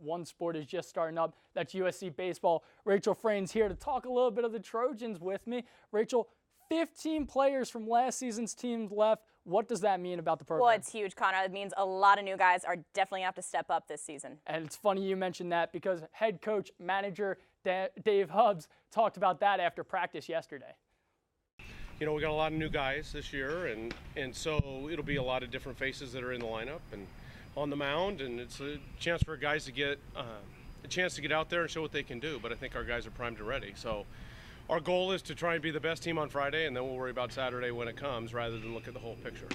one sport is just starting up. That's USC baseball. Rachel Frain's here to talk a little bit of the Trojans with me. Rachel, 15 players from last season's team left. What does that mean about the program? Well, it's huge, Connor. It means a lot of new guys are definitely going to have to step up this season. And it's funny you mentioned that because head coach, manager Dave Hubbs talked about that after practice yesterday. You know, we got a lot of new guys this year, and so it'll be a lot of different faces that are in the lineup and on the mound, and it's a chance for guys to get a chance to get out there and show what they can do. But I think our guys are primed and ready. So our goal is to try and be the best team on Friday, and then we'll worry about Saturday when it comes, rather than look at the whole picture.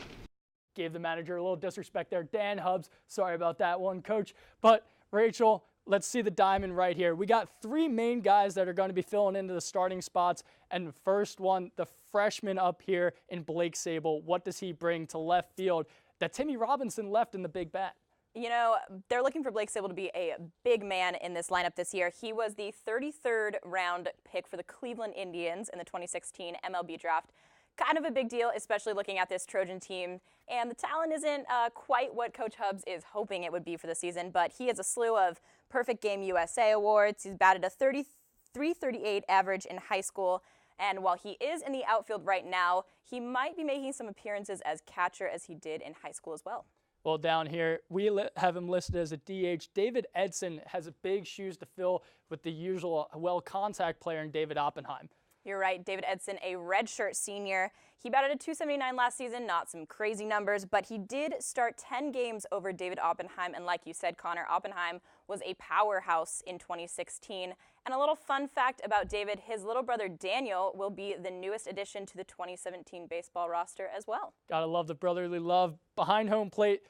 Gave the manager a little disrespect there. Dan Hubbs, sorry about that one, Coach. But Rachel, let's see the diamond right here. We got three main guys that are going to be filling into the starting spots. And the first one, the freshman up here in Blake Sable. What does he bring to left field that Timmy Robinson left in the big bat? You know, they're looking for Blake Sable to be a big man in this lineup this year. He was the 33rd round pick for the Cleveland Indians in the 2016 MLB draft. Kind of a big deal, especially looking at this Trojan team. And the talent isn't quite what Coach Hubbs is hoping it would be for the season, but he has a slew of Perfect Game USA awards. He's batted a 338 average in high school. And while he is in the outfield right now, he might be making some appearances as catcher as he did in high school as well. Well, down here, we have him listed as a DH. David Edson has big shoes to fill with the usual well-contact player in David Oppenheim. You're right, David Edson, a redshirt senior. He batted a 279 last season, not some crazy numbers, but he did start 10 games over David Oppenheim. And like you said, Connor, Oppenheim was a powerhouse in 2016. And a little fun fact about David, his little brother Daniel will be the newest addition to the 2017 baseball roster as well. Gotta love the brotherly love behind home plate.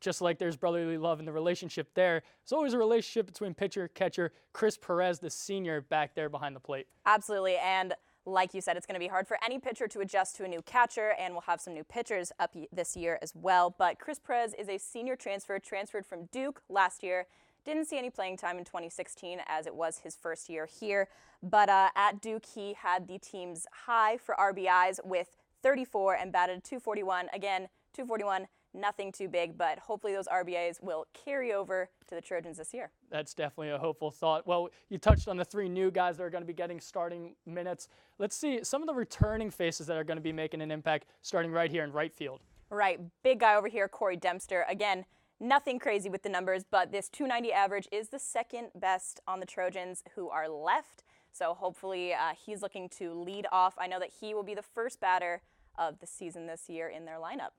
Just like there's brotherly love in the relationship there, there's always a relationship between pitcher, catcher, Chris Perez, the senior, back there behind the plate. Absolutely, and like you said, it's going to be hard for any pitcher to adjust to a new catcher, and we'll have some new pitchers up this year as well. But Chris Perez is a senior transferred from Duke last year. Didn't see any playing time in 2016 as it was his first year here. But at Duke, he had the team's high for RBIs with 34 and batted 241. Again, 241. Nothing too big, but hopefully those RBIs will carry over to the Trojans this year. That's definitely a hopeful thought. Well, you touched on the three new guys that are going to be getting starting minutes. Let's see some of the returning faces that are going to be making an impact starting right here in right field. Right, big guy over here, Corey Dempster. Again, nothing crazy with the numbers, but this 290 average is the second best on the Trojans who are left. So hopefully he's looking to lead off. I know that he will be the first batter of the season this year in their lineup.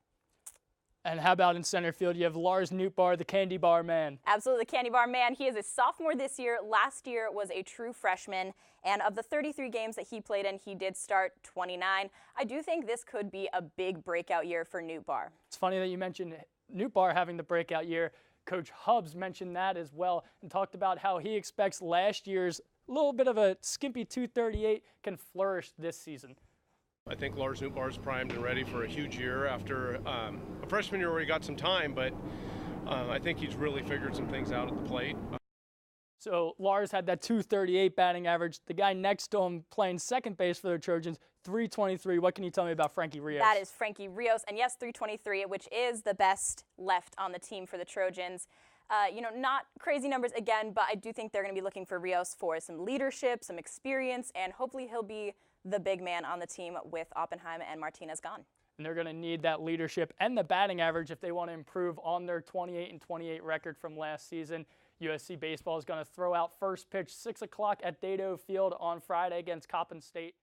And how about in center field, you have Lars Nootbaar, the candy bar man. Absolutely, the candy bar man. He is a sophomore this year. Last year was a true freshman. And of the 33 games that he played in, he did start 29. I do think this could be a big breakout year for Nootbaar. It's funny that you mentioned Nootbaar having the breakout year. Coach Hubbs mentioned that as well and talked about how he expects last year's little bit of a skimpy 238 can flourish this season. I think Lars Nootbaar is primed and ready for a huge year after a freshman year where he got some time, but I think he's really figured some things out at the plate. So Lars had that 238 batting average. The guy next to him playing second base for the Trojans, 323. What can you tell me about Frankie Rios? That is Frankie Rios, and yes, 323, which is the best left on the team for the Trojans. You know, not crazy numbers again, but I do think they're going to be looking for Rios for some leadership, some experience, and hopefully he'll be the big man on the team with Oppenheim and Martinez gone. And they're going to need that leadership and the batting average if they want to improve on their 28-28 record from last season. USC baseball is going to throw out first pitch 6 o'clock at Dado Field on Friday against Coppin State.